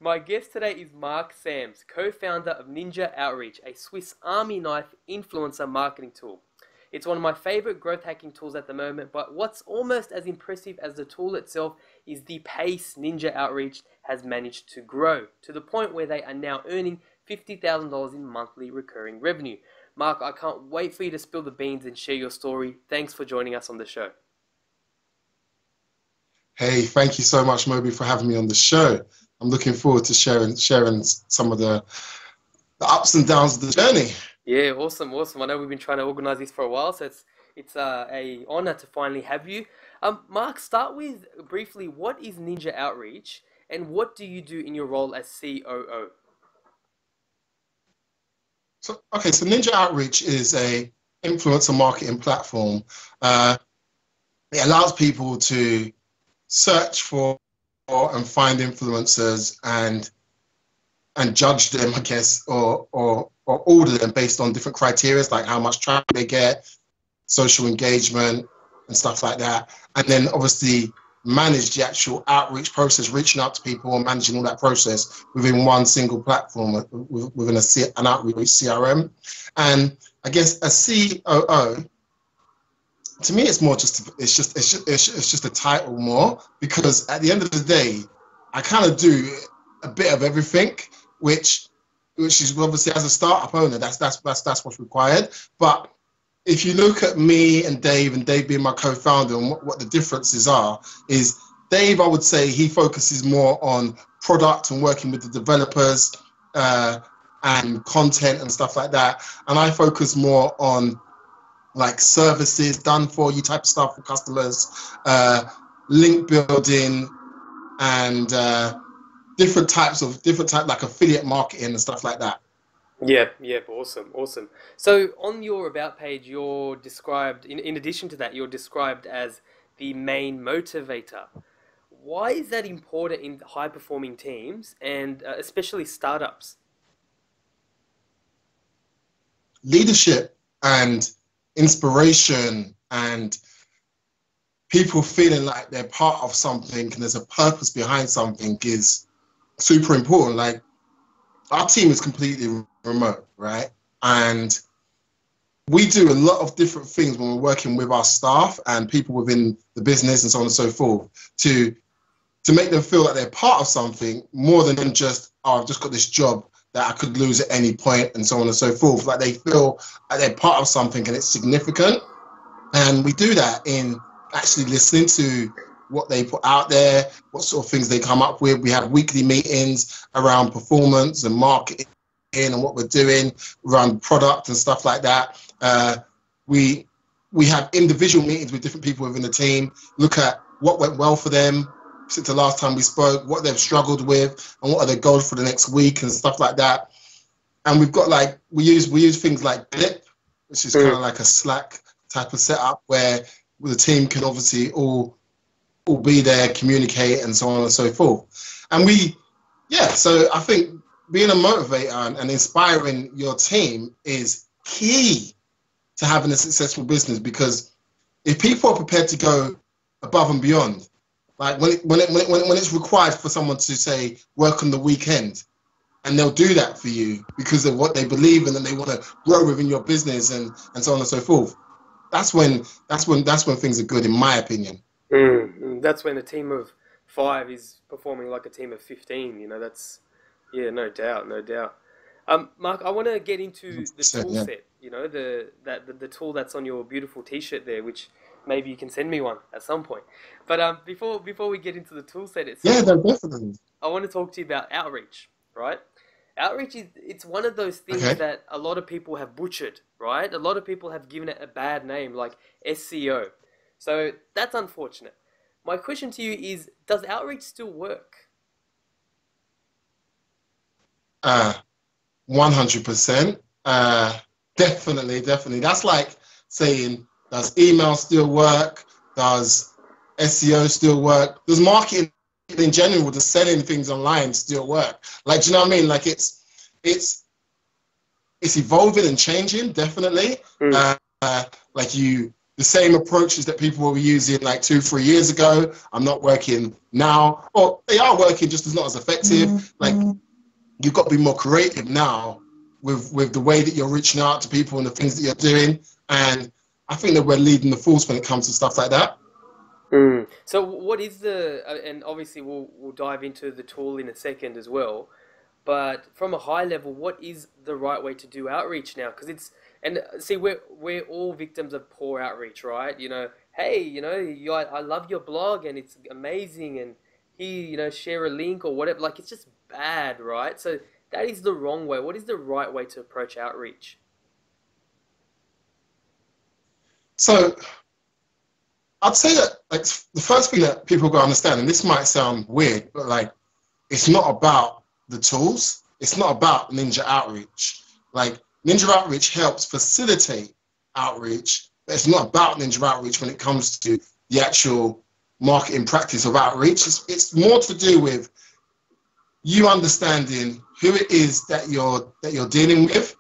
My guest today is Mark Sams, co-founder of NinjaOutreach, a Swiss Army knife influencer marketing tool. It's one of my favorite growth hacking tools at the moment, but what's almost as impressive as the tool itself is the pace NinjaOutreach has managed to grow, to the point where they are now earning $50,000 in monthly recurring revenue. Mark, I can't wait for you to spill the beans and share your story. Thanks for joining us on the show. Hey, thank you so much, Moby, for having me on the show. I'm looking forward to sharing some of the ups and downs of the journey. Yeah, awesome. I know we've been trying to organize this for a while, so it's a honor to finally have you. Mark, start with briefly, what is NinjaOutreach and what do you do in your role as COO? So NinjaOutreach is a influencer marketing platform. It allows people to search for and find influencers and judge them, I guess, or order them based on different criteria, like how much traffic they get, social engagement, and stuff like that. And then obviously manage the actual outreach process, reaching out to people and managing all that process within one single platform, within an outreach CRM. And I guess a COO, to me, it's more it's just a title more, because at the end of the day, I kind of do a bit of everything, which is obviously, as a startup owner, that's what's required. But if you look at me and Dave being my co-founder, and what the differences are, is Dave, I would say he focuses more on product and working with the developers and content and stuff like that, and I focus more on like services, done for you type of stuff for customers, link building, and different types like affiliate marketing and stuff like that. Yeah, awesome. So on your about page, you're described, in addition to that, you're described as the main motivator. Why is that important in high performing teams and especially startups? Leadership and inspiration and people feeling like they're part of something and there's a purpose behind something is super important. Like, our team is completely remote, right? And we do a lot of different things when we're working with our staff and people within the business and so on and so forth to make them feel like they're part of something more than just, oh, I've just got this job that I could lose at any point and so on and so forth. Like, they feel like they're part of something and it's significant. And we do that in actually listening to what they put out there, what sort of things they come up with. We have weekly meetings around performance and marketing and what we're doing around product and stuff like that. We have individual meetings with different people within the team, look at what went well for them since the last time we spoke, what they've struggled with, and what are their goals for the next week and stuff like that. And we've got like, we use things like Blip, which is kind of like a Slack type of setup where the team can obviously all be there, communicate, and so on and so forth. And so I think being a motivator and inspiring your team is key to having a successful business, because if people are prepared to go above and beyond, like when it's required for someone to say work on the weekend, and they'll do that for you because of what they believe in and they want to grow within your business and so on and so forth. That's when things are good, in my opinion. That's when a team of 5 is performing like a team of 15. You know, that's, yeah, no doubt. Mark, I want to get into the tool set. You know, the tool that's on your beautiful T-shirt there, which maybe you can send me one at some point. But before we get into the tool set itself, yeah, definitely, I want to talk to you about outreach, right? Outreach it's one of those things that a lot of people have butchered, right? A lot of people have given it a bad name, like SEO. So that's unfortunate. My question to you is, does outreach still work? 100%. Definitely. That's like saying, does email still work? Does SEO still work? Does marketing in general, just selling things online, still work? Like, do you know what I mean? Like, it's evolving and changing, definitely. Like, you the same approaches that people were using like 2-3 years ago are not working now, or they are working just as not as effective. Like, you've got to be more creative now with the way that you're reaching out to people and the things that you're doing. And I think that we're leading the force when it comes to stuff like that. So what is and obviously we'll dive into the tool in a second as well, but from a high level, what is the right way to do outreach now? Because and see, we're all victims of poor outreach, right? Hey, I love your blog and it's amazing, and here, share a link or whatever. Like, it's just bad, right? So that is the wrong way. What is the right way to approach outreach? So I'd say that, like, the first thing that people got to understand, and this might sound weird, but like, it's not about the tools. It's not about Ninja Outreach. Like, Ninja Outreach helps facilitate outreach, but it's not about Ninja Outreach when it comes to the actual marketing practice of outreach. It's more to do with you understanding who it is that you're dealing with,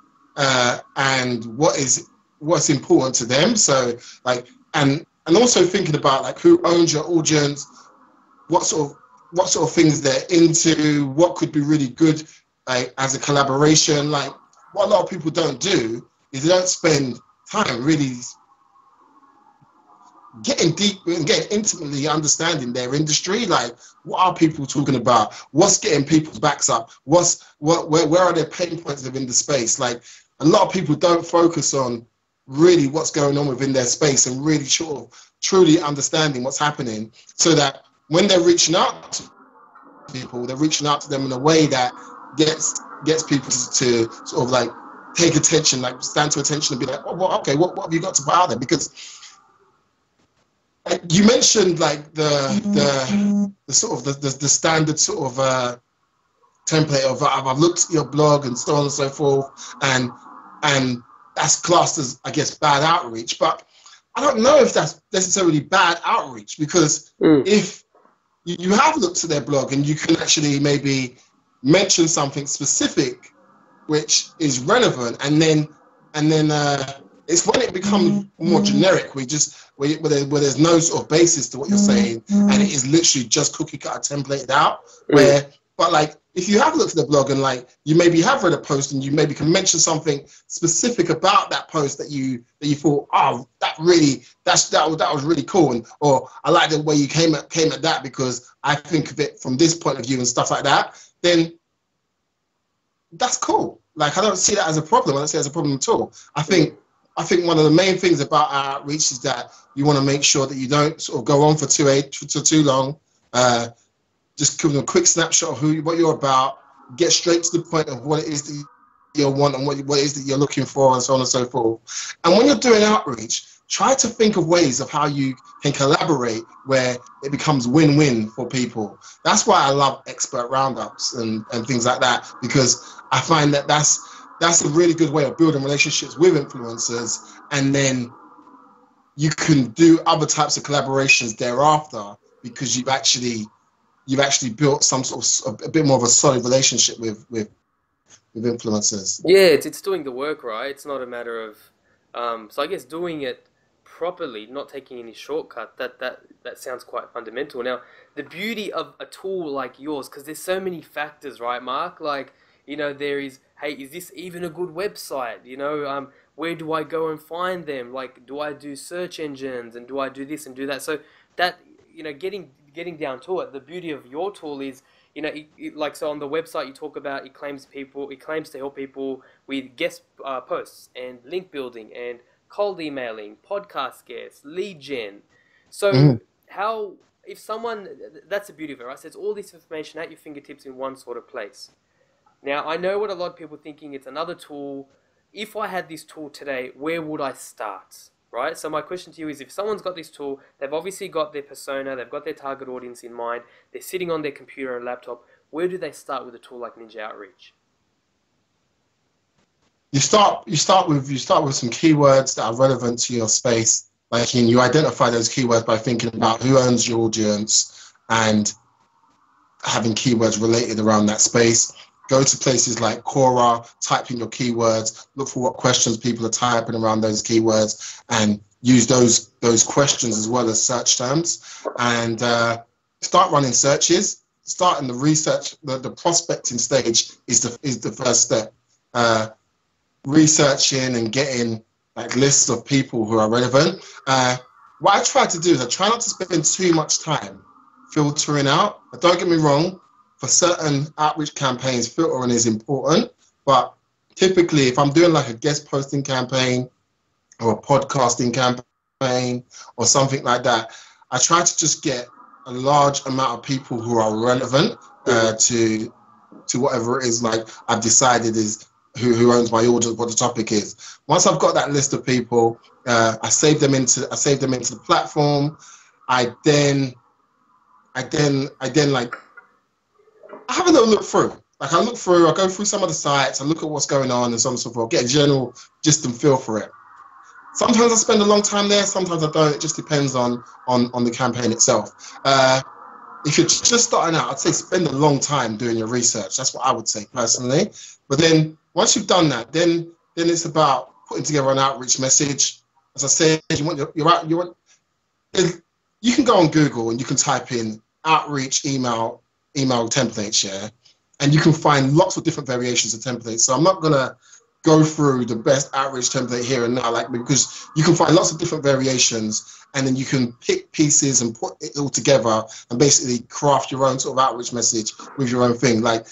and what's important to them. So, like, and also thinking about, like, who owns your audience, what sort of things they're into, what could be really good, like, as a collaboration. Like, what a lot of people don't do is they don't spend time really getting deep and getting intimately understanding their industry. Like, what are people talking about? What's getting people's backs up? Where are their pain points within the space? Like, a lot of people don't focus on really what's going on within their space and really truly understanding what's happening, so that when they're reaching out to people, they're reaching out to them in a way that gets people to sort of, like, take attention, like, stand to attention and be like, oh, well, okay, what have you got to put out there? Because, like, you mentioned, like, the sort of the standard sort of template of I've looked at your blog and so on and so forth, and that's classed as, I guess, bad outreach. But I don't know if that's necessarily bad outreach, because if you have looked at their blog and you can actually maybe mention something specific which is relevant, and then it's when it becomes more generic, where there's no sort of basis to what you're saying, and it is literally just cookie cutter templated out. But like, if you have looked at the blog and, like, you maybe have read a post and you maybe can mention something specific about that post that you thought, oh, that was really cool, or I like the way you came at that because I think of it from this point of view and stuff like that, then that's cool. Like, I don't see that as a problem. I don't see it as a problem at all. I think one of the main things about our outreach is that you want to make sure that you don't sort of go on for too long. Just give them a quick snapshot of what you're about, get straight to the point of what it is that you want and what it is that you're looking for, and so on and so forth. And when you're doing outreach, try to think of ways of how you can collaborate where it becomes win-win for people. That's why I love expert roundups and things like that, because I find that that's a really good way of building relationships with influencers, and then you can do other types of collaborations thereafter, because you've actually built some sort of a bit more of a solid relationship with influencers. Yeah, it's doing the work, right? It's not a matter of so I guess doing it properly, not taking any shortcut. That sounds quite fundamental. Now, the beauty of a tool like yours, because there's so many factors, right, Mark? Like, there is, hey, is this even a good website? Where do I go and find them? Like, do I do search engines, and do I do this and do that? So that, getting down to it, the beauty of your tool is, so on the website you talk about, it claims to help people with guest posts and link building and cold emailing, podcast guests, lead gen. So if someone, that's the beauty of it, right? So it's all this information at your fingertips in one sort of place. Now, I know what a lot of people are thinking, it's another tool. If I had this tool today, where would I start? Right? So my question to you is, if someone's got this tool, they've obviously got their persona, they've got their target audience in mind, they're sitting on their computer and laptop, where do they start with a tool like Ninja Outreach? You start with some keywords that are relevant to your space. Like, you identify those keywords by thinking about who owns your audience and having keywords related around that space. Go to places like Quora, type in your keywords, look for what questions people are typing around those keywords, and use those questions as well as search terms, and start running searches. Starting the research, the prospecting stage is the first step. Researching and getting like lists of people who are relevant. What I try to do is I try not to spend too much time filtering out. But don't get me wrong, for certain outreach campaigns, filtering is important. But typically, if I'm doing like a guest posting campaign or a podcasting campaign or something like that, I try to just get a large amount of people who are relevant to whatever it is like I've decided is who owns my audience, what the topic is. Once I've got that list of people, I save them into the platform. I then like I have a little look through. Like I go through some of the sites, I look at what's going on and so on and so forth, get a general gist and feel for it. Sometimes I spend a long time there, sometimes I don't. It just depends on the campaign itself. If you're just starting out, I'd say spend a long time doing your research. That's what I would say personally. But then once you've done that, then it's about putting together an outreach message. As I said, you can go on Google and you can type in outreach email templates, yeah, and you can find lots of different variations of templates. So I'm not gonna go through the best outreach template here and now, like, because you can find lots of different variations, and then you can pick pieces and put it all together and basically craft your own sort of outreach message with your own thing. Like,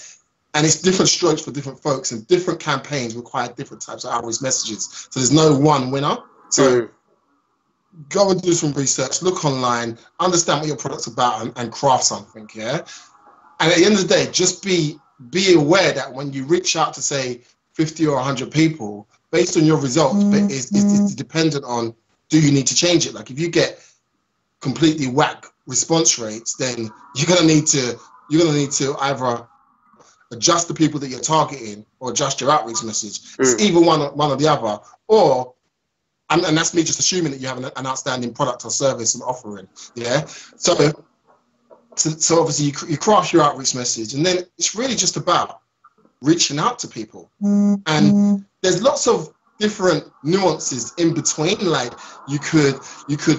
and it's different strokes for different folks, and different campaigns require different types of outreach messages. So there's no one winner. So go and do some research, look online, understand what your product's about, and craft something, yeah? And at the end of the day, just be aware that when you reach out to, say, 50 or 100 people, based on your results, but it's dependent on, do you need to change it? Like if you get completely whack response rates, then you're gonna need to either adjust the people that you're targeting or adjust your outreach message. It's either one or the other, or and that's me just assuming that you have an outstanding product or service and offering. Yeah. So obviously you craft your outreach message, and then it's really just about reaching out to people. And there's lots of different nuances in between. Like you could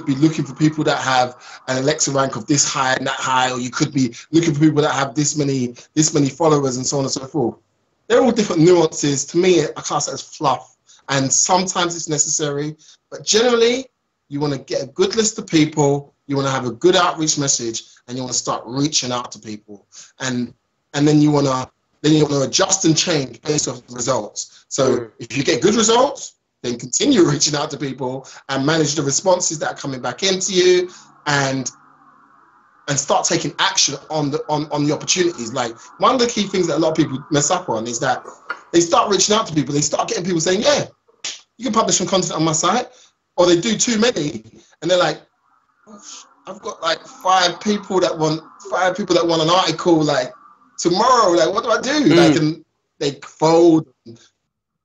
be looking for people that have an Alexa rank of this high and that high, or you could be looking for people that have this many followers and so on and so forth. They're all different nuances. To me, I class it as fluff, and sometimes it's necessary, but generally you want to get a good list of people, you want to have a good outreach message, and you want to start reaching out to people, and then you want to adjust and change based off the results. So if you get good results, then continue reaching out to people and manage the responses that are coming back into you, and start taking action on the opportunities. Like one of the key things that a lot of people mess up on is that they start reaching out to people, they start getting people saying, yeah, you can publish some content on my site, or they do too many, and they're like, I've got like five people that want an article like tomorrow, like what do I do? Like, and they fold.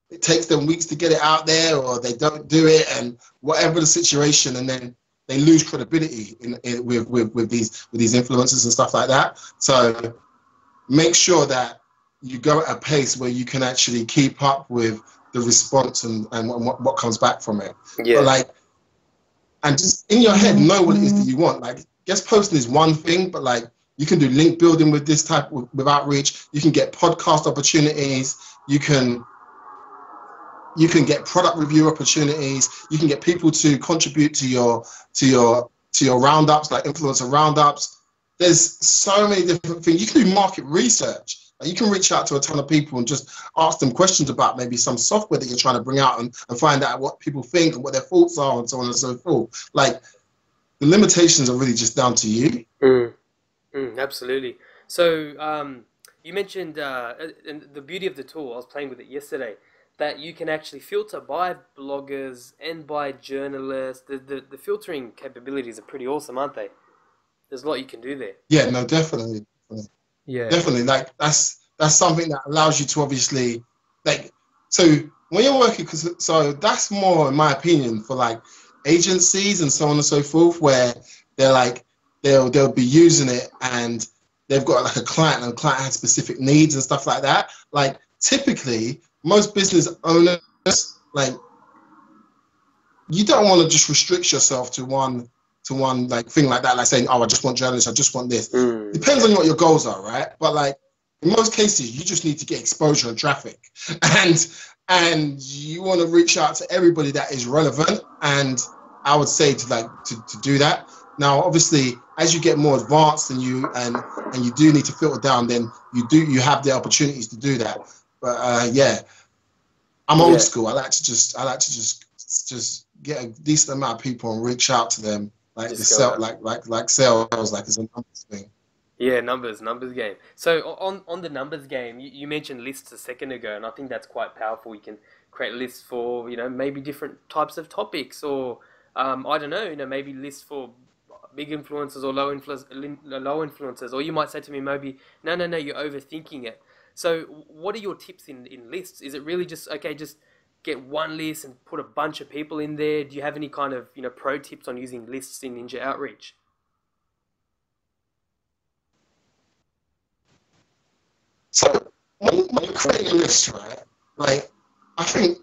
It takes them weeks to get it out there, or they don't do it, and whatever the situation, and then they lose credibility with these influencers and stuff like that. So make sure that you go at a pace where you can actually keep up with the response and what comes back from it. Yeah. But like, and just in your head know what it is that you want. Like guest posting is one thing, but like you can do link building with this type with outreach. You can get podcast opportunities. You can get product review opportunities. You can get people to contribute to your roundups, like influencer roundups. There's so many different things. You can do market research. Like you can reach out to a ton of people and just ask them questions about maybe some software that you're trying to bring out, and find out what people think and what their thoughts are and so on and so forth. Like the limitations are really just down to you. Absolutely. So you mentioned and the beauty of the tool, I was playing with it yesterday, that you can actually filter by bloggers and by journalists. The filtering capabilities are pretty awesome, aren't they? There's a lot you can do there. Yeah, no, definitely. Yeah, definitely. Like that's something that allows you to obviously, like, so when you're working, so that's more, in my opinion, for like agencies and so on and so forth, where they're like they'll be using it and they've got like a client, and the client has specific needs and stuff like that. Like typically most business owners, like you don't want to just restrict yourself to one like thing like that, like saying, oh, I just want journalists, I just want this. Depends on what your goals are, right? But like in most cases, you just need to get exposure and traffic, and you want to reach out to everybody that is relevant. And I would say to do that. Now, obviously, as you get more advanced and you do need to filter down, then you have the opportunities to do that. But yeah, I'm old school. I like to just get a decent amount of people and reach out to them, like sales, like it's a numbers thing. Yeah, numbers game. So on the numbers game, you mentioned lists a second ago, and I think that's quite powerful. You can create lists for, maybe different types of topics, or I don't know, maybe lists for big influencers or low influencers, or you might say to me maybe, no, you're overthinking it. So what are your tips in lists? Is it really just, okay, just get one list and put a bunch of people in there? Do you have any kind of, pro tips on using lists in Ninja Outreach? So when you're creating a list, right, like, I think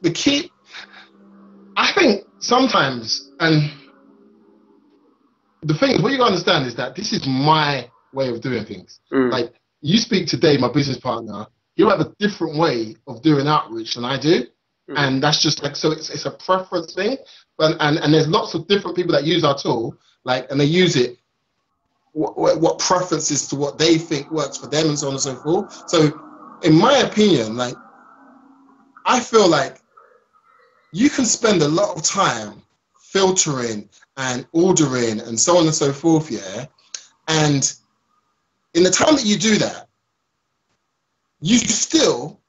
sometimes, and the thing is, what you gotta understand is that this is my way of doing things. Like, you speak to Dave, my business partner, he'll have a different way of doing outreach than I do. And that's just like, so it's a preference thing. But and there's lots of different people that use our tool, like, and they use it what preferences to what they think works for them and so on and so forth. So in my opinion, like, I feel like you can spend a lot of time filtering and ordering and so on and so forth, yeah? And in the time that you do that, you still,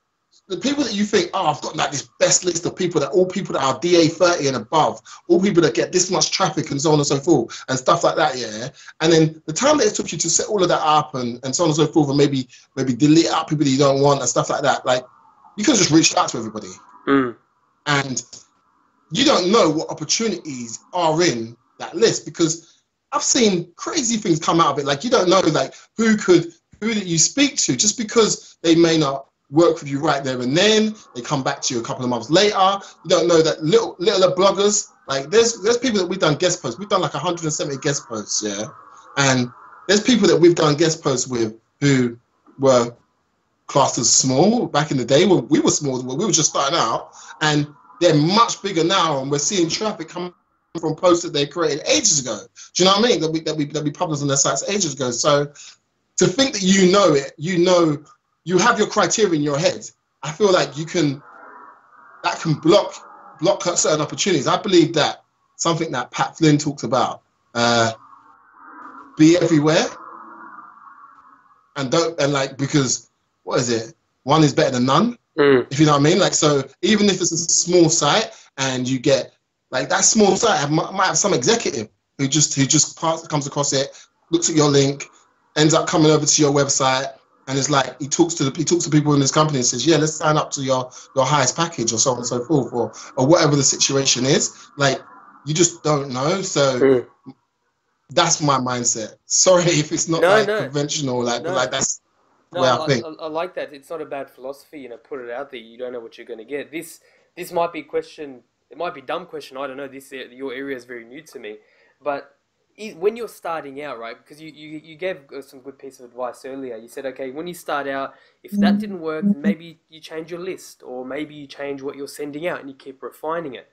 the people that you think, oh, I've got like this best list of people that are DA 30 and above, all people that get this much traffic and so on and so forth and stuff like that, yeah? And then the time that it took you to set all of that up and so on and so forth, and maybe delete out people that you don't want and stuff like that, like, you can just reach out to everybody. And you don't know what opportunities are in that list, because I've seen crazy things come out of it. Like, you don't know, like, who that you speak to, just because they may not work with you right there and then, they come back to you a couple of months later. You don't know that little bloggers, like, there's people that we've done guest posts. We've done like 170 guest posts, yeah? And there's people that we've done guest posts with who were classed as small back in the day when we were small, when we were just starting out, and they're much bigger now, and we're seeing traffic come from posts that they created ages ago. Do you know what I mean? That we published on their sites ages ago. So to think that you know it, you have your criteria in your head, I feel like that can block certain opportunities. I believe that something that Pat Flynn talks about, be everywhere, and because what is it? One is better than none. If you know what I mean? Like, so even if it's a small site and you get, like, that small site might have some executive who just comes across it, looks at your link, ends up coming over to your website, and it's like he talks to people in this company and says, yeah, let's sign up to your highest package, or so on and so forth, or whatever the situation is. Like, you just don't know. So that's my mindset. Sorry if it's not conventional, like that's the way I think. I like that. It's not a bad philosophy, put it out there. You don't know what you're going to get. This might be a question, it might be a dumb question, I don't know, your area is very new to me, but when you're starting out, right, because you gave some good piece of advice earlier. You said, okay, when you start out, if that didn't work, then maybe you change your list, or maybe you change what you're sending out and you keep refining it.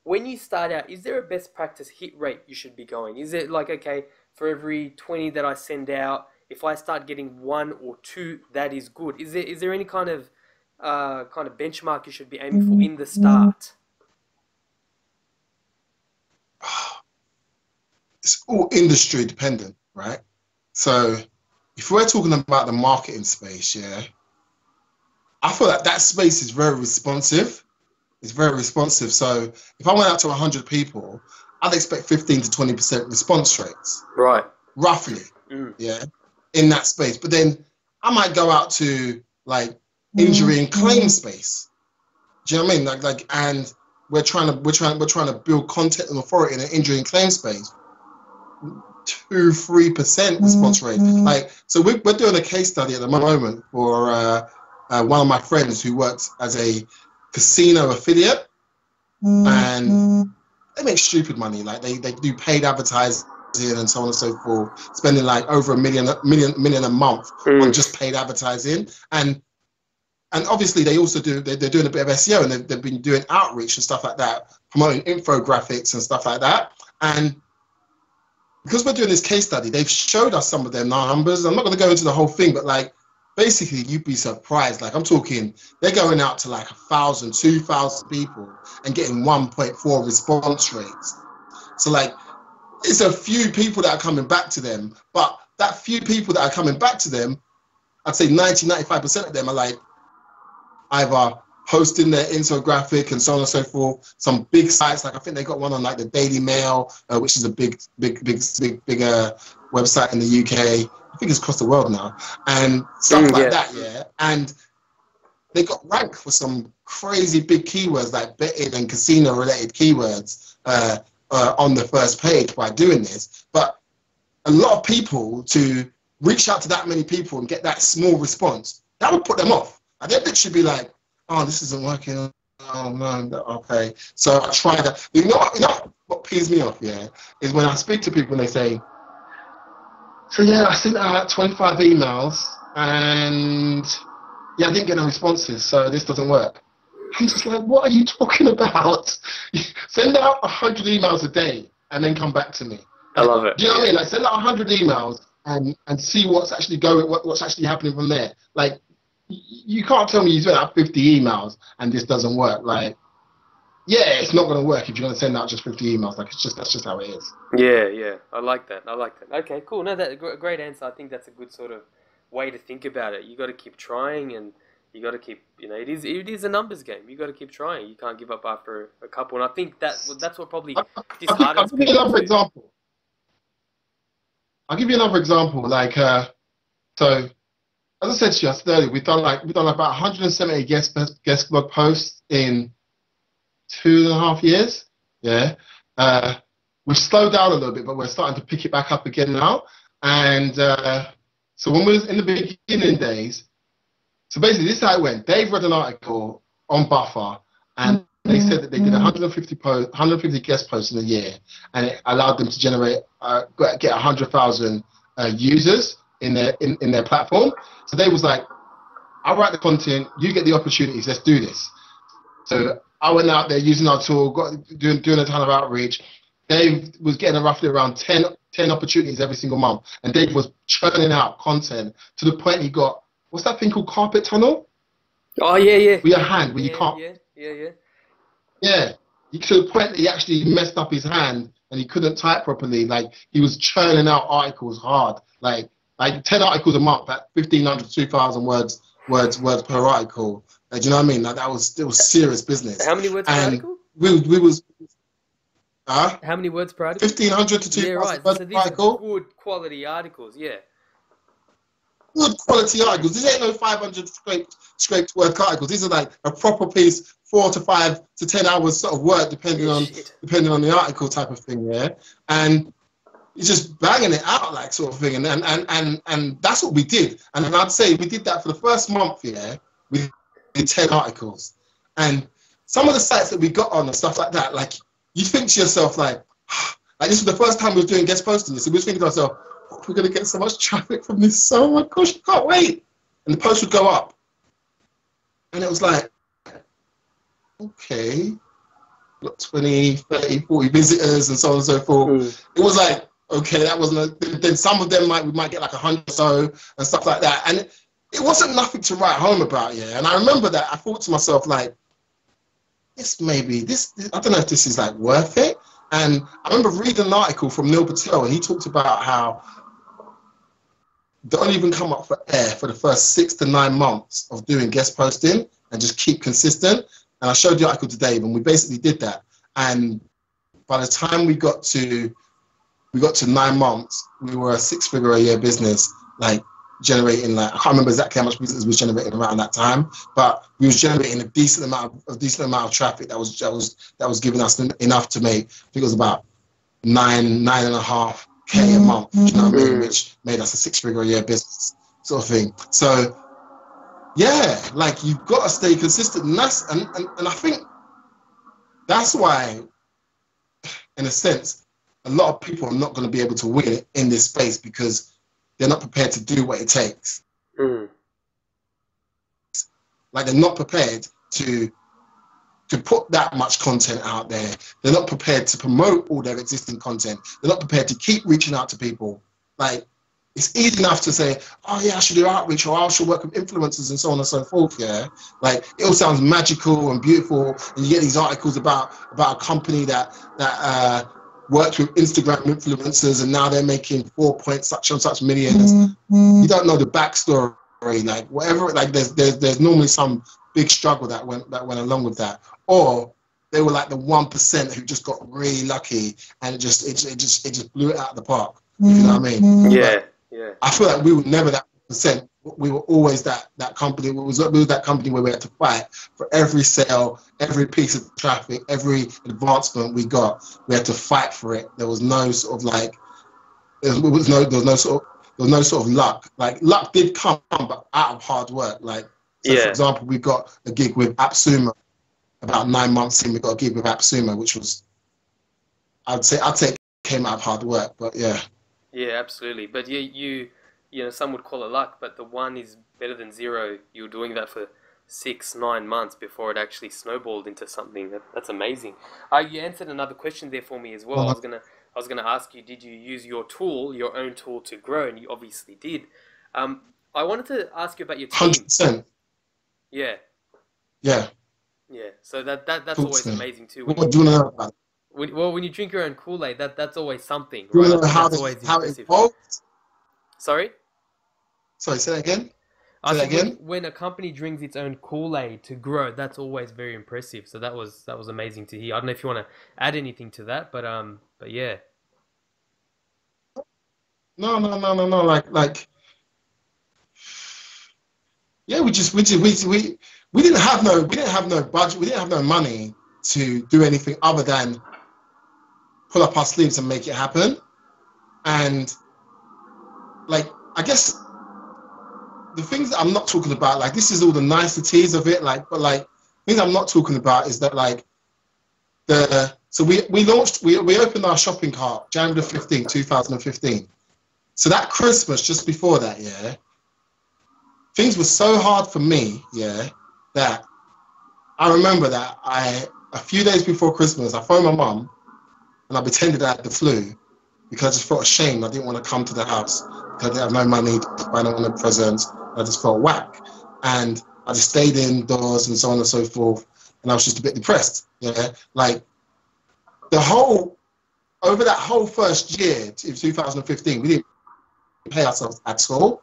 When you start out, is there a best practice hit rate you should be going? Is it like, okay, for every 20 that I send out, if I start getting 1 or 2, that is good? Is there any kind of benchmark you should be aiming for in the start? It's all industry dependent, right? So if we're talking about the marketing space, yeah, I feel like that space is very responsive. It's very responsive. So if I went out to 100 people, I'd expect 15 to 20% response rates. Right. Roughly, yeah, in that space. But then I might go out to, like, injury and claim space. Do you know what I mean? Like, and we're trying to build content and authority in an injury and claim space. 2-3% response rate. Like, so we're doing a case study at the moment for one of my friends who works as a casino affiliate, and they make stupid money. Like they do paid advertising and so on and so forth, spending like over $1 million a month on just paid advertising. And obviously they also they're doing a bit of SEO, and they've been doing outreach and stuff like that, promoting infographics and stuff like that. And because we're doing this case study, they've showed us some of their numbers. I'm not going to go into the whole thing, but like basically you'd be surprised. Like I'm talking, they're going out to like 1,000, 2,000 people and getting 1.4 response rates. So like it's a few people that are coming back to them, but that few people that are coming back to them, I'd say 90-95% of them are like either posting their infographic and so on and so forth. Some big sites, like I think they got one on like the Daily Mail, which is a big website in the UK. I think it's across the world now, and stuff like that. Yeah, and they got ranked for some crazy big keywords like betting and casino related keywords on the first page by doing this. But a lot of people, to reach out to that many people and get that small response, that would put them off. And they should be like, oh, this isn't working. Oh, no, okay. So I try that. You know what pees me off, yeah, is when I speak to people and they say, so yeah, I sent out 25 emails and yeah, I didn't get no responses, so this doesn't work. I'm just like, what are you talking about? Send out 100 emails a day and then come back to me. I love it. Do you know what I mean? Like, send out 100 emails and see what's actually what's actually happening from there. Like, you can't tell me you sent out 50 emails and this doesn't work. Like, yeah, it's not going to work if you're going to send out just 50 emails. Like, that's just how it is. Yeah. I like that. Okay, cool. No, that's a great answer. I think that's a good sort of way to think about it. You got to keep trying, and you got to keep, it is a numbers game. You got to keep trying. You can't give up after a couple. And I think that's what probably disheartens people. I'll give you another example. I'll give you another example. Like, so as I said to you, I said earlier, we've done about 170 guest blog posts in 2.5 years. Yeah. We've slowed down a little bit, but we're starting to pick it back up again now. And so when we was in the beginning days, so basically this is how it went. Dave read an article on Buffer, and they said that they did 150 guest posts in a year, and it allowed them to generate get 100,000 users in their platform. So Dave was like, I'll write the content, you get the opportunities, let's do this. So I went out there using our tool, doing a ton of outreach. Dave was getting roughly around 10 opportunities every single month, and Dave was churning out content to the point he got, what's that thing called, carpet tunnel? Oh yeah. With your hand, where you can't. Yeah. To the point that he actually messed up his hand and he couldn't type properly. Like, he was churning out articles hard, like 10 articles a month at 1,500 to 2,000 words per article. Do you know what I mean? Like, it was serious business. How many words per article? How many words per article? 1,500 to 2,000 words per article. Good quality articles, yeah. Good quality articles. These ain't no 500 scraped word articles. These are like a proper piece, 4 to 5 to 10 hours sort of work, depending on the article type of thing, yeah. And he's just banging it out, like, sort of thing. And that's what we did. And I'd say we did that for the first month, yeah. We did 10 articles, and some of the sites that we got on and stuff like that, like, you think to yourself, like this was the first time we were doing guest posting, so we were thinking to ourselves, we're going to get so much traffic from this, oh my gosh, I can't wait. And the post would go up, and it was like, okay, got 20, 30, 40 visitors and so on and so forth. It was like, okay, that wasn't then some of them we might get like 100 or so and stuff like that, and it wasn't nothing to write home about, yeah. And I remember that I thought to myself, like, this I don't know if this is like worth it. And I remember reading an article from Neil Patel, and he talked about how don't even come up for air for the first 6 to 9 months of doing guest posting, and just keep consistent. And I showed the article to Dave, and we basically did that. And by the time we got to 9 months, we were a 6-figure a year business, like, generating, like, I can't remember exactly how much business we was generating around that time, but we was generating a decent amount of traffic that was giving us enough to make, I think it was about 9.5K a month, you know what I mean, which made us a 6-figure a year business sort of thing. So yeah, like, you've got to stay consistent, and I think that's why in a sense, a lot of people are not going to be able to win in this space because they're not prepared to do what it takes. Like, they're not prepared to put that much content out there. They're not prepared to promote all their existing content. They're not prepared to keep reaching out to people. Like, it's easy enough to say, oh yeah, I should do outreach, or I should work with influencers and so on and so forth, yeah? Like, it all sounds magical and beautiful, and you get these articles about a company that worked with Instagram influencers and now they're making 4 point such and such millions. You don't know the backstory, like whatever, like there's normally some big struggle that went along with that. Or they were like the 1% who just got really lucky and it just blew it out of the park. If you know what I mean? Yeah, but yeah. I feel like we were never that percent. We were always that company. We was that company where we had to fight for every sale, every piece of traffic, every advancement we got. We had to fight for it. There was no sort of like, there was no sort of luck. Like, luck did come, but out of hard work. Like, so for example, we got a gig with AppSumo about 9 months in. We got a gig with AppSumo, which was, I'd say it came out of hard work. But yeah. Yeah, absolutely. But you know, some would call it luck, but the 1 is better than 0. You were doing that for 6-9 months before it actually snowballed into something. That's amazing. You answered another question there for me as well. I was gonna ask you, did you use your own tool to grow? And you obviously did. I wanted to ask you about your team. 100%. Yeah. Yeah. Yeah. So that's always amazing too. What do you know about it? When you drink your own Kool-Aid, that's always something, Do right? you know how it evolved? Sorry, say that again. I said when a company drinks its own Kool-Aid to grow, that's always very impressive. So that was amazing to hear. I don't know if you want to add anything to that, but yeah. No. Like, yeah, we didn't have no budget. We didn't have no money to do anything other than pull up our sleeves and make it happen. And like, I guess the things that I'm not talking about, like, this is all the niceties of it, like, but like, things I'm not talking about is that, like, so we opened our shopping cart January the 15th, 2015. So that Christmas, just before that, yeah, things were so hard for me, yeah, that I remember that a few days before Christmas, I phoned my mum and I pretended I had the flu because I just felt ashamed. I didn't want to come to the house because I didn't have no money to buy no presents. I just felt whack. And I just stayed indoors and so on and so forth. And I was just a bit depressed, yeah. Like, over that whole first year, 2015, we didn't pay ourselves at all.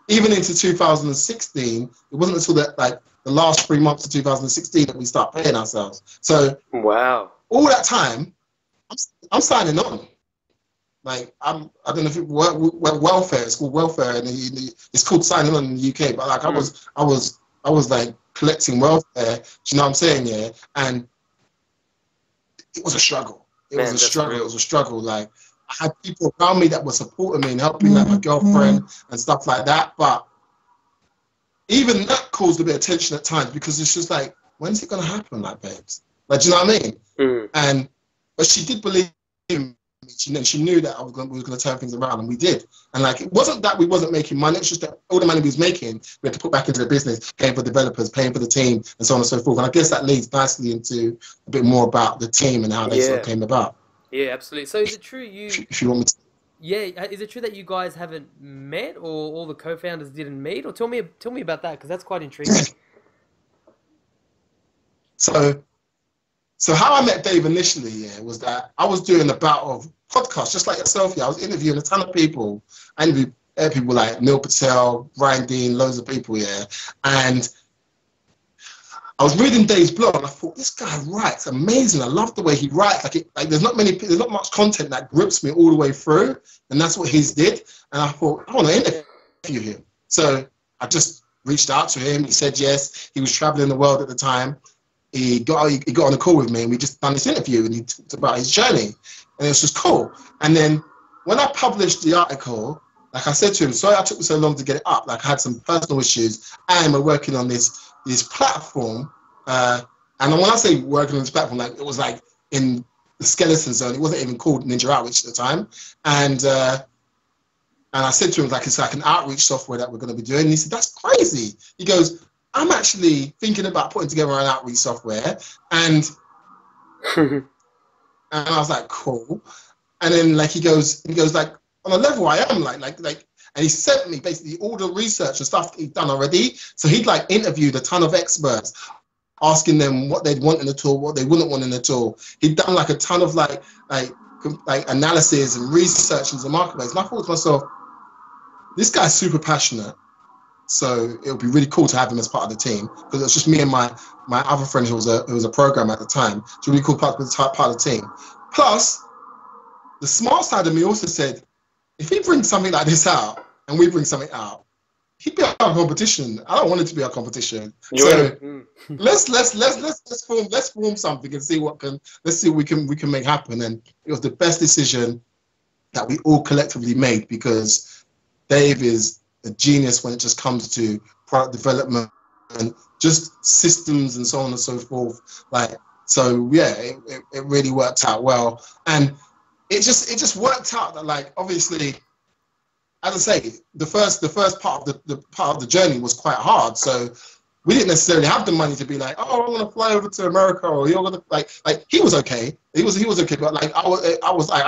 Even into 2016, it wasn't until the last 3 months of 2016 that we start paying ourselves. So wow, all that time, I'm signing on. Like, I don't know if it welfare. It's called welfare, and it's called signing on in the UK. But like, I was like collecting welfare. Do you know what I'm saying? Yeah, and it was a struggle. It was a struggle. Like, I had people around me that were supporting me and helping, like my girlfriend and stuff like that. But even that caused a bit of tension at times because it's just like, when's it gonna happen, like, babes? Like, do you know what I mean? But she did believe in me. She knew that we were going to turn things around, and we did. And like, it wasn't that we wasn't making money. It's just that all the money we was making, we had to put back into the business, paying for developers, paying for the team, and so on and so forth. And I guess that leads nicely into a bit more about the team and how they sort of came about. Yeah, absolutely. So is it true if you want me to... Yeah, is it true that you guys haven't met, or all the co-founders didn't meet? Or tell me about that, because that's quite intriguing. So how I met Dave initially, yeah, was that I was doing a bout of podcasts, just like yourself. Yeah, I was interviewing a ton of people. I interviewed people like Neil Patel, Ryan Dean, loads of people, yeah. And I was reading Dave's blog, and I thought, this guy writes amazing. I love the way he writes. Like there's not much content that grips me all the way through, and that's what his did. And I thought, I want to interview him. So I just reached out to him. He said yes. He was traveling the world at the time. He got on a call with me, and we just done this interview, and he talked about his journey, and it was just cool. And then when I published the article, like I said to him, sorry I took so long to get it up. Like, I had some personal issues, and we're working on this platform. And when I say working on this platform, like, it was like in the skeleton zone. It wasn't even called Ninja Outreach at the time. And I said to him, like, it's like an outreach software that we're going to be doing. And he said, that's crazy. He goes, I'm actually thinking about putting together an outreach software. And and I was like, cool. And then like he goes like, on a level I am like, and he sent me basically all the research and stuff that he'd done already. So he'd like interviewed a ton of experts, asking them what they'd want in the tool, what they wouldn't want in the tool. He'd done like a ton of like analysis and research into the marketplace. And I thought to myself, this guy's super passionate. So it would be really cool to have him as part of the team, because it was just me and my other friend who was a programmer at the time. It's a really cool part of the team. Plus, the smart side of me also said, if he brings something like this out and we bring something out, he'd be our competition. I don't want it to be our competition. Let's form something and see what we can make happen. And it was the best decision that we all collectively made, because Dave is a genius when it just comes to product development and just systems and so on and so forth. Like, so yeah, it really worked out well. And it just worked out that, like, obviously, as I say, the first part of the journey was quite hard. So we didn't necessarily have the money to be like, oh, I want to fly over to America, or you're gonna like he was okay. He was okay, but like I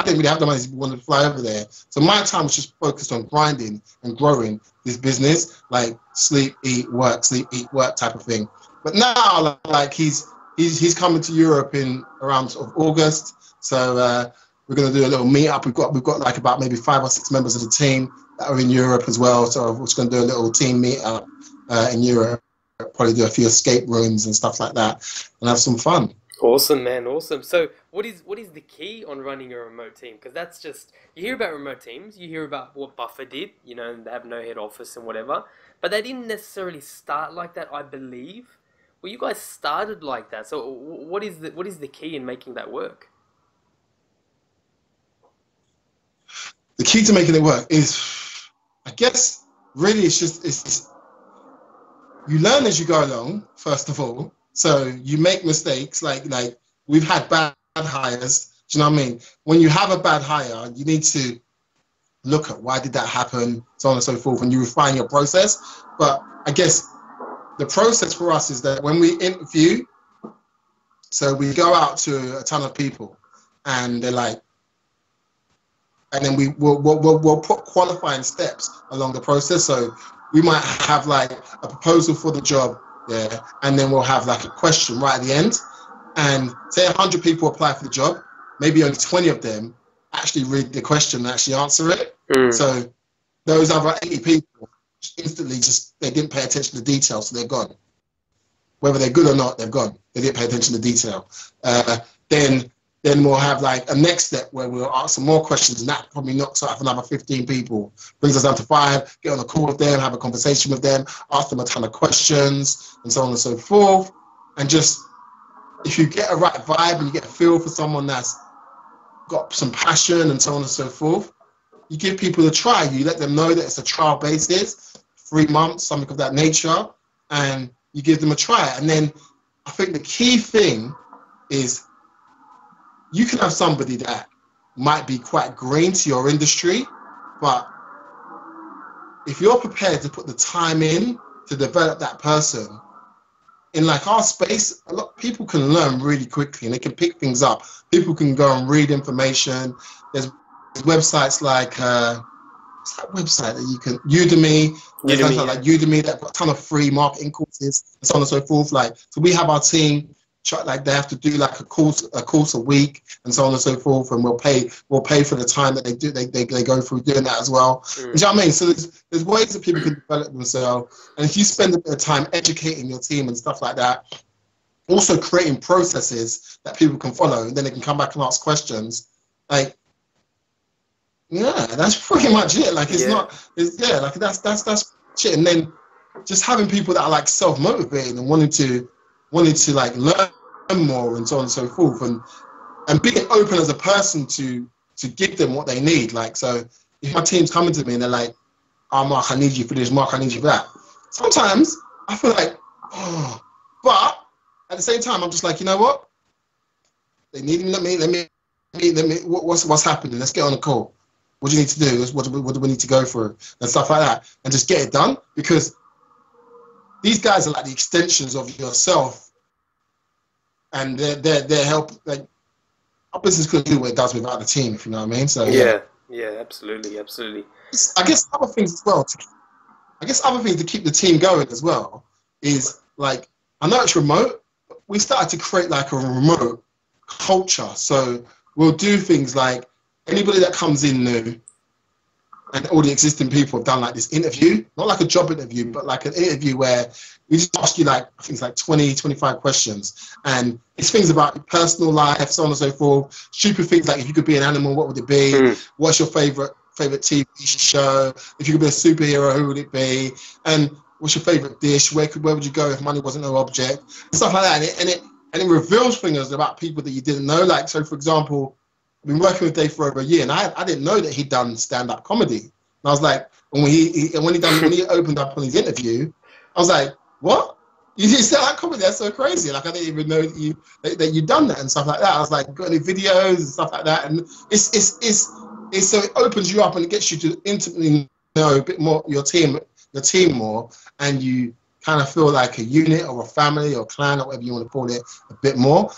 didn't really have the money to want to fly over there. So my time was just focused on grinding and growing this business, like sleep, eat, work type of thing. But now, like he's coming to Europe in around sort of August. So we're going to do a little meetup. We've got like about maybe 5 or 6 members of the team that are in Europe as well. So we're just going to do a little team meetup in Europe. Probably do a few escape rooms and stuff like that, and have some fun. Awesome, man, awesome. So what is the key on running a remote team? Because that's just, you hear about remote teams, you hear about what Buffer did, you know, they have no head office and whatever, but they didn't necessarily start like that, I believe. Well, you guys started like that. So what is the key in making that work? The key to making it work is, I guess, really it's you learn as you go along, first of all. So you make mistakes, like we've had bad hires. Do you know what I mean? When you have a bad hire, you need to look at why did that happen, so on and so forth, and you refine your process. But I guess the process for us is that when we interview, so we go out to a ton of people, and they're like, and then we'll put qualifying steps along the process. So we might have like a proposal for the job, yeah, and then we'll have like a question right at the end. And say 100 people apply for the job, maybe only 20 of them actually read the question and actually answer it. So those other 80 people instantly they didn't pay attention to the details, so they're gone. Whether they're good or not, they're gone. They didn't pay attention to detail. Then we'll have like a next step where we'll ask some more questions, and that probably knocks out another 15 people, brings us down to 5, get on a call with them, have a conversation with them, ask them a ton of questions, and so on and so forth. And just, if you get a right vibe and you get a feel for someone that's got some passion and so on and so forth, you give people a try. You let them know that it's a trial basis, 3 months, something of that nature, and you give them a try. And then I think the key thing is, you can have somebody that might be quite green to your industry, but if you're prepared to put the time in to develop that person, in like our space, a lot of people can learn really quickly and they can pick things up. People can go and read information. There's websites like, what's that website that you can, Udemy. There's like Udemy that got a ton of free marketing courses and so on and so forth. Like, so we have our team, like they have to do like a course a week and so on and so forth, and we'll pay for the time that they go through doing that as well. You know what I mean? So there's ways that people can develop themselves, and if you spend a bit of time educating your team and stuff like that, also creating processes that people can follow, and then they can come back and ask questions. Like, yeah, that's pretty much it. Like like that's shit. And then just having people that are like self-motivated and wanting to like learn more and so on and so forth, and being open as a person to give them what they need. Like, so if my team's coming to me and they're like, oh, Mark, I need you for this, Mark, I need you for that, sometimes I feel like, oh, but at the same time I'm just like, you know what, they need me, let me what's happening? Let's get on a call. What do you need to do? What do we need to go through? And stuff like that. And just get it done. Because these guys are like the extensions of yourself. And they're help. Like, our business couldn't do what it does without the team, if you know what I mean. So yeah, absolutely. I guess other things as well. Other things to keep the team going as well is, like, I know it's remote, but we started to create like a remote culture. So we'll do things like anybody that comes in new, and all the existing people have done like this interview, not like a job interview, but like an interview where we just ask you like, I think it's like 20, 25 questions. And it's things about your personal life, so on and so forth. Stupid things like, if you could be an animal, what would it be? What's your favorite TV show? If you could be a superhero, who would it be? And what's your favorite dish? Where would you go if money wasn't no object? Stuff like that. And it reveals things about people that you didn't know. Like, so for example, I've been working with Dave for over a year, and I didn't know that he'd done stand-up comedy. And I was like, when he opened up on his interview, I was like, what? You did stand-up comedy? That's so crazy. Like, I didn't even know that you'd done that and stuff like that. I was like, got any videos and stuff like that? And it's so it opens you up and it gets you to intimately know a bit more your team more, and you kind of feel like a unit or a family or clan or whatever you want to call it a bit more.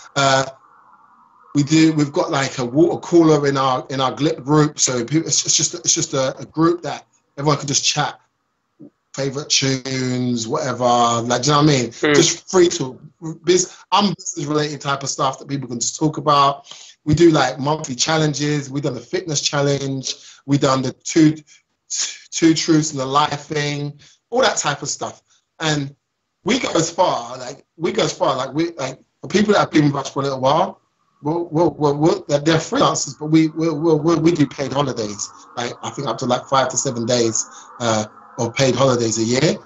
We've got like a water cooler in our GLIP group, so it's just a group that everyone can just chat favorite tunes, whatever. Like, do you know what I mean? Just free to business related type of stuff that people can just talk about. We do like monthly challenges. We've done the fitness challenge. We've done the two truths and a lie thing, all that type of stuff. And we go as far, like for people that have been with us for a little while, they're freelancers, but we do paid holidays. Like, I think up to like 5 to 7 days of paid holidays a year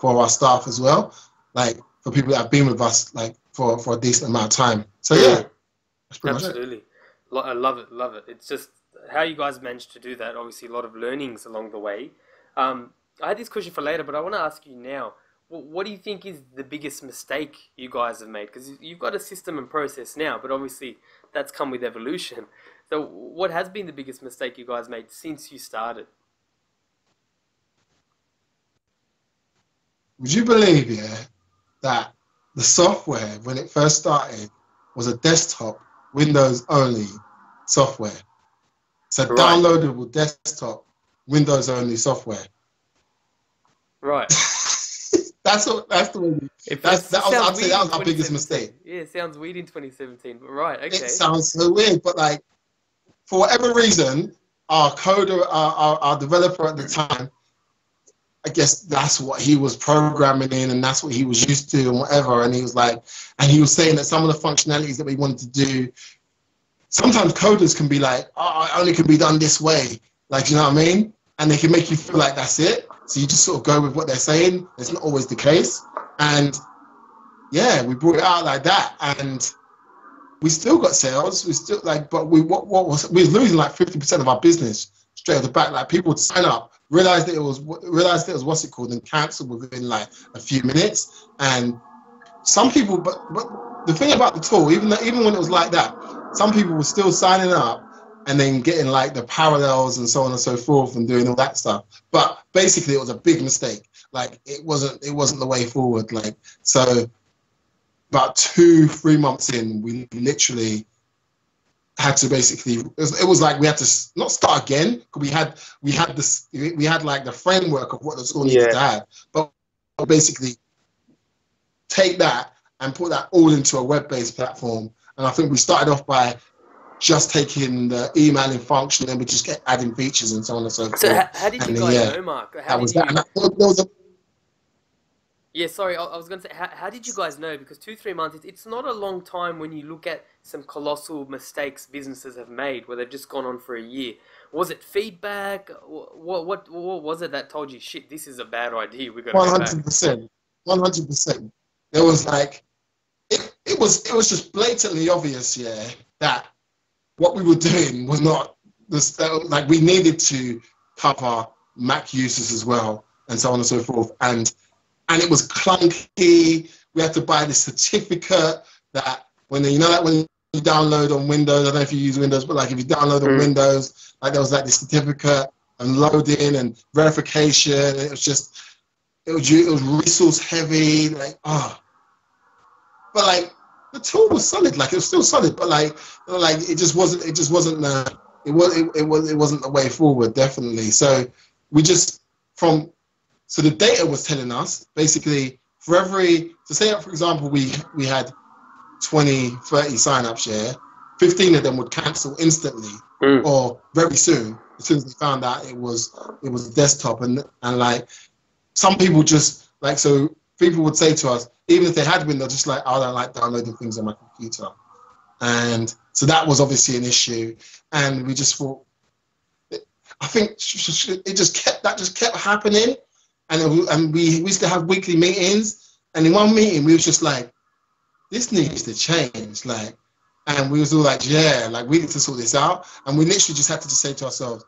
for our staff as well. Like, for people that have been with us like for a decent amount of time. So yeah, that's pretty absolutely. Much it. I love it. It's just how you guys managed to do that. Obviously, a lot of learnings along the way. I had this question for later, but I want to ask you now. What do you think is the biggest mistake you guys have made? Because you've got a system and process now, but obviously that's come with evolution. So what has been the biggest mistake you guys made since you started? Would you believe, that the software, when it first started, was a desktop, Windows-only software? It's a downloadable desktop, Windows-only software. Right. That's the way. I'd say that was our biggest mistake. Yeah, it sounds weird in 2017, but right, okay. It sounds so weird, but like, for whatever reason, our coder, our developer at the time, I guess that's what he was programming in, and that's what he was used to, and whatever. And he was like, and he was saying that some of the functionalities that we wanted to do, sometimes coders can be like, oh, it only can be done this way. Like, you know what I mean? And they can make you feel like that's it. So you just sort of go with what they're saying. It's not always the case. And yeah, we brought it out like that, and we still got sales. We still but we was losing like 50% of our business straight off the back. Like, people would sign up, realized it was what's it called, and cancel within like a few minutes. And some people, but the thing about the tool, even when it was like that, some people were still signing up and then getting like the parallels and so on and so forth and doing all that stuff. But basically, it was a big mistake. Like, it wasn't the way forward. Like, so about 2-3 months in, we literally had to basically, it was like we had to not start again, because we had like the framework of what the school needed to have, but basically take that and put that all into a web-based platform. And I think we started off by just taking the emailing function, and we just get adding features and so on and so forth. So how did you guys know, Mark? Yeah, sorry, I was going to say, how did you guys know? Because 2-3 months, it's not a long time when you look at some colossal mistakes businesses have made where they've just gone on for a year. Was it feedback? What was it that told you, shit, this is a bad idea, we've got to 100%. 100%. There was like, it was just blatantly obvious, that what we were doing was not, like, we needed to cover Mac users as well, and so on and so forth. And it was clunky. We had to buy this certificate that when you download on Windows, I don't know if you use Windows, but like if you download on Windows, like there was like this certificate and loading and verification. And it was resource heavy, like but like the tool was solid, like it was still solid, but like it wasn't the way forward, definitely. So so the data was telling us basically for every, so say for example we had 20, 30 sign-ups, 15 of them would cancel instantly or very soon, as soon as they found out it was desktop. And like some people just like, so people would say to us, even if they had Windows, just like, I don't like downloading things on my computer. And so that was obviously an issue. And we just thought, I think it just kept happening. And we used to have weekly meetings. And in one meeting, we was just like, this needs to change. Like, and we was all like, yeah, like we need to sort this out. And we literally just had to just say to ourselves,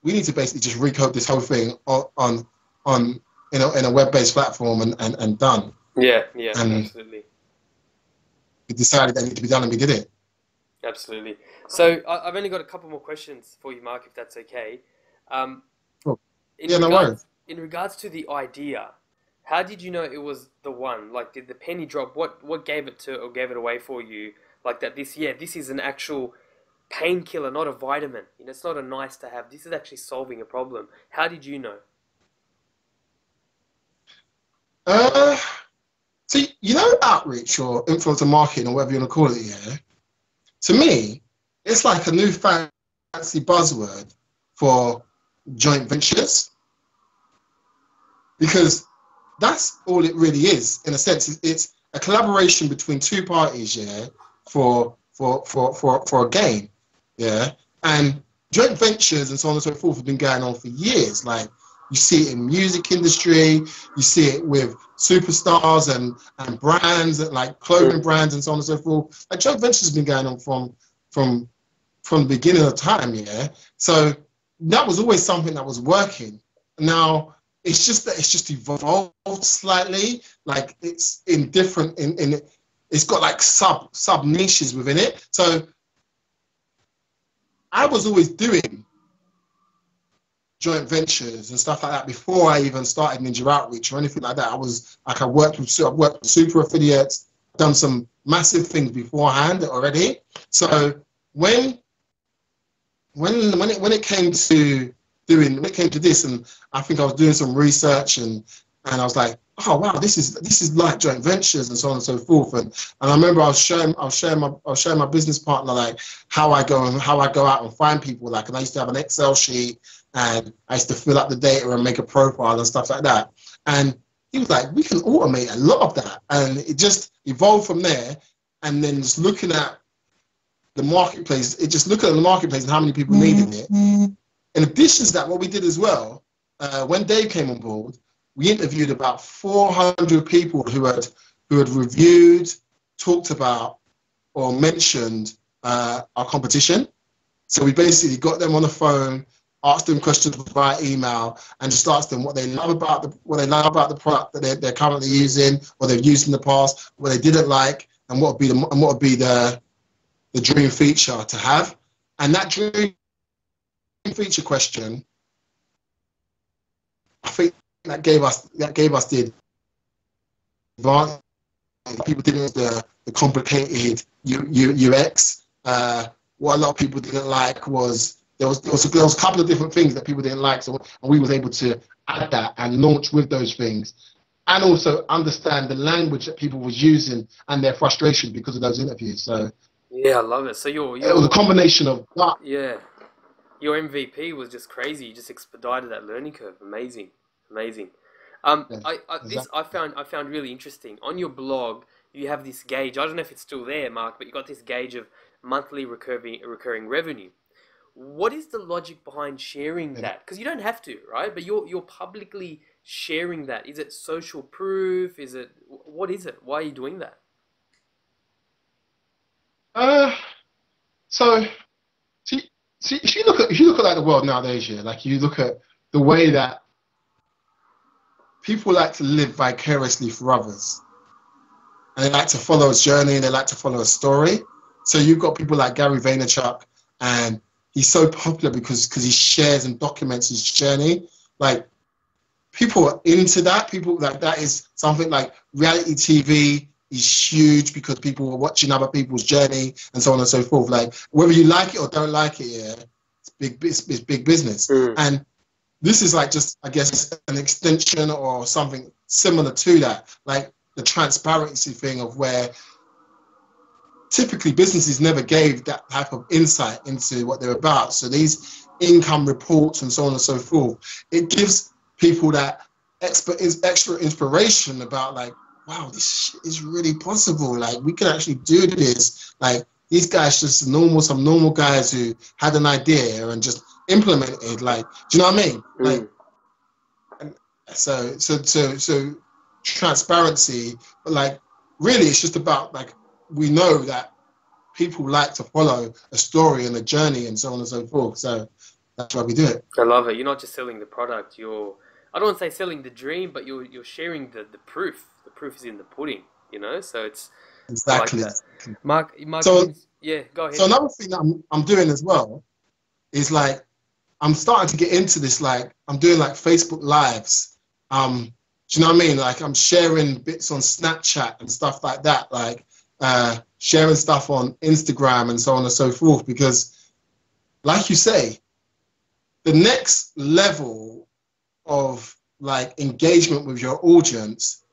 we need to basically just recode this whole thing on in a web-based platform and done. Yeah, and absolutely. We decided that needed to be done, and we did it. Absolutely. So I've only got a couple more questions for you, Mark, if that's okay. Cool. No worries. In regards to the idea, how did you know it was the one? Like, did the penny drop? What gave it away for you? Like that this is an actual painkiller, not a vitamin. You know, it's not a nice to have. This is actually solving a problem. How did you know? See, outreach or influencer marketing or whatever you want to call it, to me, it's like a new fancy buzzword for joint ventures. Because that's all it really is, in a sense. It's a collaboration between two parties, for a gain, And joint ventures and so on and so forth have been going on for years. Like, you see it in music industry, you see it with superstars and brands, like clothing brands and so on and so forth. Like, joint ventures have been going on from the beginning of time, So that was always something that was working. Now, it's just evolved slightly. Like, it's in different, it's got like sub niches within it. So I was always doing joint ventures and stuff like that before I even started NinjaOutreach or anything like that. I worked with super affiliates, done some massive things beforehand already. So when it came to this, and I think I was doing some research and I was like, oh wow, this is like joint ventures and so on and so forth. And I remember I was showing my business partner like how I go out and find people, like, and I used to have an Excel sheet and I used to fill up the data and make a profile and stuff like that. And he was like, we can automate a lot of that. And it just evolved from there. And then just looking at the marketplace, and how many people needed it. In addition to that, what we did as well, when Dave came on board, we interviewed about 400 people who had reviewed, talked about, or mentioned our competition. So we basically got them on the phone, asked them questions via email, and just asked them what they love about the product that they're currently using, or they've used in the past, what they didn't like, and what would be the dream feature to have. And that dream feature question, I think that gave us the advantage. People didn't use the complicated UX. What a lot of people didn't like was there was a couple of different things that people didn't like. So, and we was able to add that and launch with those things, and also understand the language that people was using and their frustration because of those interviews. So yeah, I love it. So it was a combination of that. Yeah, your MVP was just crazy. You just expedited that learning curve. Amazing. I found really interesting. On your blog, you have this gauge. I don't know if it's still there, Mark, but you got this gauge of monthly recurring revenue. What is the logic behind sharing that? Because you don't have to, right? But you're publicly sharing that. Is it social proof? What is it? Why are you doing that? So if you look at like the world nowadays, like you look at the way that people like to live vicariously for others, and they like to follow a journey, and they like to follow a story. So you've got people like Gary Vaynerchuk, and he's so popular because he shares and documents his journey. Like, people are into that. People, like, that is something like reality TV is huge because people are watching other people's journey and so on and so forth. Like, whether you like it or don't like it, yeah, it's big business. And this is like just, I guess, an extension or something similar to that, like the transparency thing of where typically businesses never gave that type of insight into what they're about. So these income reports and so on and so forth, it gives people that extra inspiration about, like, wow, this shit is really possible. Like, we can actually do this. Like, these guys just some normal guys who had an idea and just implemented. Like, do you know what I mean? Like, and so transparency, but like, really, it's just about, like, we know that people like to follow a story and a journey and so on and so forth. So that's why we do it. I love it. You're not just selling the product. I don't want to say selling the dream, but you're sharing the proof. The proof is in the pudding, you know? So it's exactly. Like that. Mark, so, yeah, go ahead. So another thing that I'm doing as well is, like, I'm starting to get into this, like, I'm doing like Facebook Lives. Do you know what I mean? Like, I'm sharing bits on Snapchat and stuff like that, like sharing stuff on Instagram and so on and so forth, because, like you say, the next level of, like, engagement with your audience,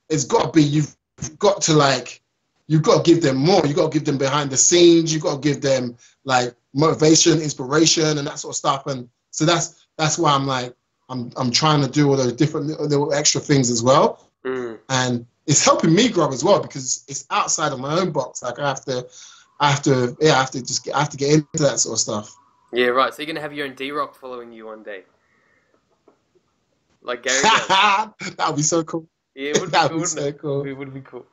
it's got to be, you've got to give them more. You've got to give them behind the scenes. You've got to give them, like, motivation, inspiration, and that sort of stuff. And so that's why I'm like, I'm trying to do all those different little extra things as well. And it's helping me grow as well, because it's outside of my own box. Like, I have to get into that sort of stuff. Yeah, right. So you're gonna have your own D-Rock following you one day, like Gary does. That would be so cool. Yeah, it would be cool. So cool. It would be cool.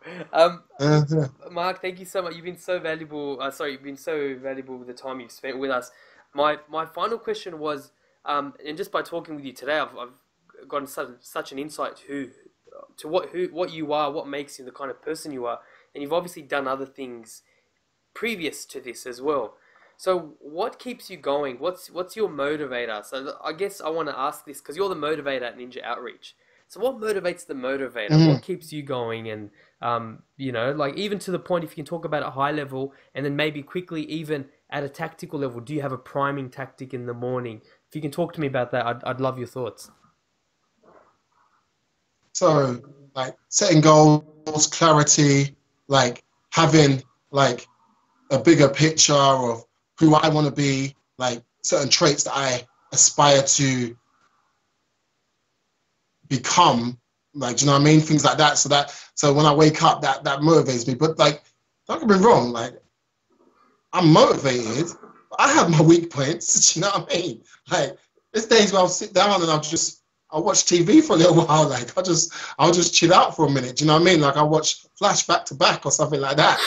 Mark, thank you so much. You've been so valuable. You've been so valuable with the time you've spent with us. My final question was, and just by talking with you today, I've gotten such an insight to what you are, what makes you the kind of person you are, and you've obviously done other things previous to this as well. So what keeps you going? What's your motivator? So I guess I want to ask this because you're the motivator at Ninja Outreach. So what motivates the motivator? What keeps you going? And, you know, like, even to the point, if you can talk about a high level and then maybe quickly even at a tactical level, do you have a priming tactic in the morning? If you can talk to me about that, I'd love your thoughts. So, like, setting goals, clarity, like, having, like, a bigger picture of who I want to be, like, certain traits that I aspire to become, like, do you know what I mean? Things like that. So when I wake up, that motivates me. But, like, don't get me wrong, like, I'm motivated, but I have my weak points. Do you know what I mean? Like, there's days where I'll sit down and I'll watch TV for a little while. Like, I'll just chill out for a minute. Do you know what I mean? Like, I'll watch Flash back to back or something like that.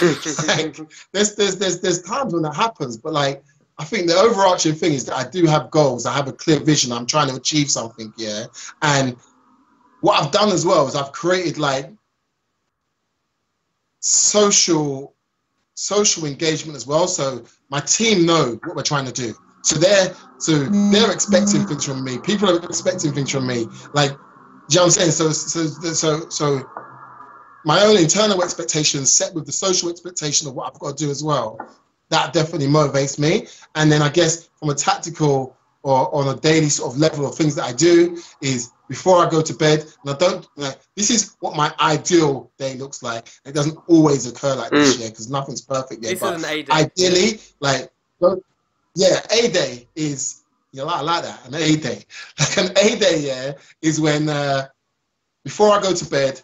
Like, there's times when that happens, but, like, I think the overarching thing is that I do have goals. I have a clear vision. I'm trying to achieve something, yeah. And what I've done as well is I've created, like, social engagement as well. So my team know what we're trying to do. So they're expecting things from me. People are expecting things from me. Like, do you know what I'm saying? So my own internal expectations set with the social expectation of what I've got to do as well. That definitely motivates me. And then I guess from a tactical or on a daily sort of level of things that I do is before I go to bed, and I don't, like, this is what my ideal day looks like. It doesn't always occur like this year because nothing's perfect yet. But ideally, like, A day is, you know, I like that, an A day. Like, an A day, yeah, is when before I go to bed,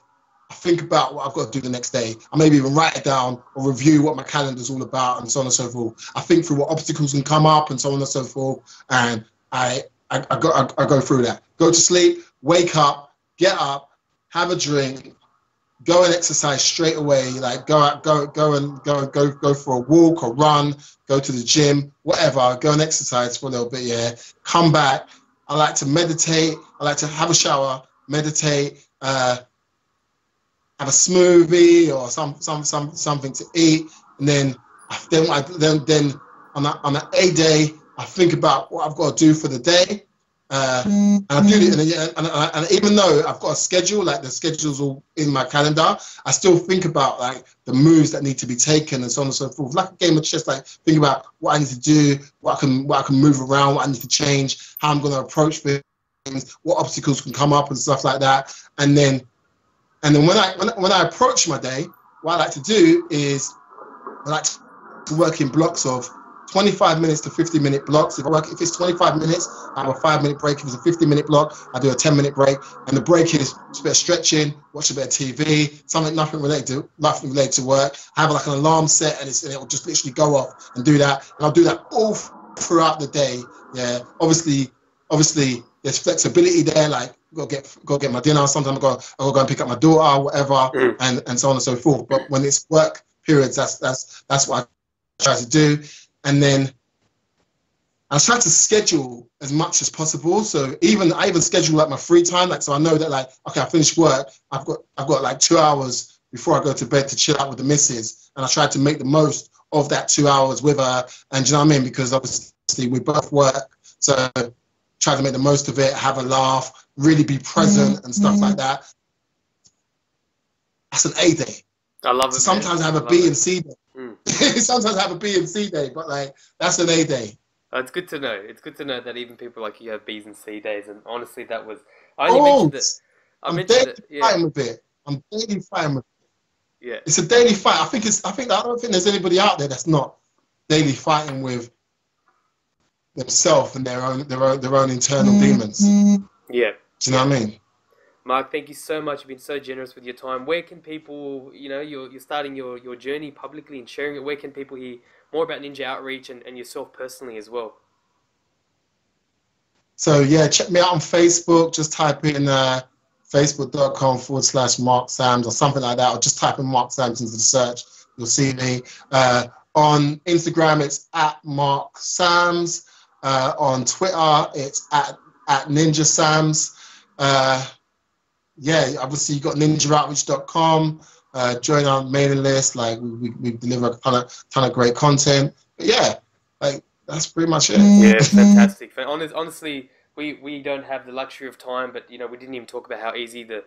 I think about what I've got to do the next day. I maybe even write it down or review what my calendar's all about and so on and so forth. I think through what obstacles can come up and so on and so forth. And I go through that. Go to sleep, wake up, get up, have a drink, go and exercise straight away. Like, go for a walk or run, go to the gym, whatever. Go and exercise for a little bit. Yeah, come back. I like to meditate. I like to have a shower, meditate. Have a smoothie or something to eat, and then Then on an A day, I think about what I've got to do for the day. And I do it, and even though I've got a schedule, like the schedule's all in my calendar, I still think about like the moves that need to be taken and so on and so forth. Like a game of chess, like think about what I need to do, what I can move around, what I need to change, how I'm going to approach things, what obstacles can come up and stuff like that. And then when I approach my day, what I like to do is I like to work in blocks of 25 minutes to 50-minute blocks. If it's 25 minutes, I have a 5-minute break. If it's a 50-minute block, I do a 10-minute break. And the break is just a bit of stretching, watch a bit of TV, nothing related to work. I have like an alarm set, and it'll just literally go off and do that. And I'll do that all throughout the day. Yeah, obviously, there's flexibility there. Like go get my dinner. Sometimes I'll go and pick up my daughter, whatever, and so on and so forth. But when it's work periods, that's what I try to do. And then I try to schedule as much as possible. So I even schedule like my free time. Like, so I know that like, okay, I finished work. I've got like 2 hours before I go to bed to chill out with the missus. And I try to make the most of that 2 hours with her. And do you know what I mean? Because obviously we both work. So try to make the most of it, have a laugh, really be present and stuff like that. That's an A day. I love it. So sometimes I have a B and C day. Sometimes I have a B and C day, but like that's an A day. It's good to know. It's good to know that even people like you have B's and C days. And honestly, that was I only mentioned it. I'm daily fighting with it. I'm daily fighting with it. Yeah, it's a daily fight. I don't think there's anybody out there that's not daily fighting with themselves and their own internal demons. Yeah. Do you know what I mean? Mark, thank you so much. You've been so generous with your time. Where can people, you're starting your journey publicly and sharing it. Where can people hear more about Ninja Outreach and yourself personally as well? So yeah, check me out on Facebook. Just type in facebook.com/Mark Sams or something like that, or just type in Mark Sams into the search. You'll see me. On Instagram, it's @Mark Sams. On Twitter, it's at Ninja Sams. Yeah, obviously you got NinjaOutreach.com. Join our mailing list. Like we deliver a ton of great content. But yeah, like that's pretty much it. Yeah, fantastic. Honestly, we don't have the luxury of time, but we didn't even talk about how easy the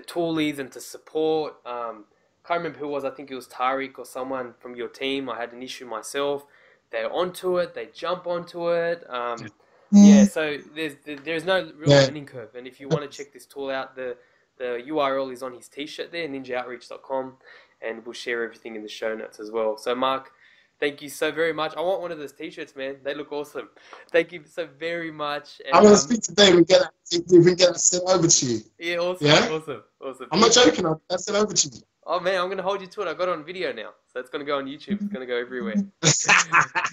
tool is and to support. Can't remember who it was. I think it was Tariq or someone from your team. I had an issue myself. They're onto it. They jump onto it. Yeah, so there's no real learning curve. And if you want to check this tool out, the URL is on his t-shirt there, NinjaOutreach.com, and we'll share everything in the show notes as well. So Mark, thank you so very much. I want one of those t-shirts, man. They look awesome. Thank you so very much. And, I'm going to speak to Dave and get that sent over to you. Yeah, awesome. Yeah? Awesome. I'm not joking. I'll send over to you. Oh man, I'm going to hold you to it. I got it on video now. So it's going to go on YouTube. It's going to go everywhere.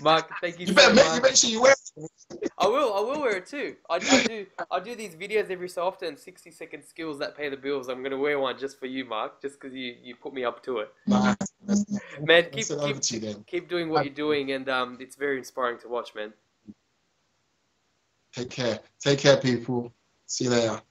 Mark, thank you so much. You make sure you wear it. I will wear it too. I do these videos every so often, 60-second skills that pay the bills. I'm going to wear one just for you, Mark, just because you put me up to it. Man, keep doing what you're doing, and it's very inspiring to watch, man. Take care. Take care, people. See you later.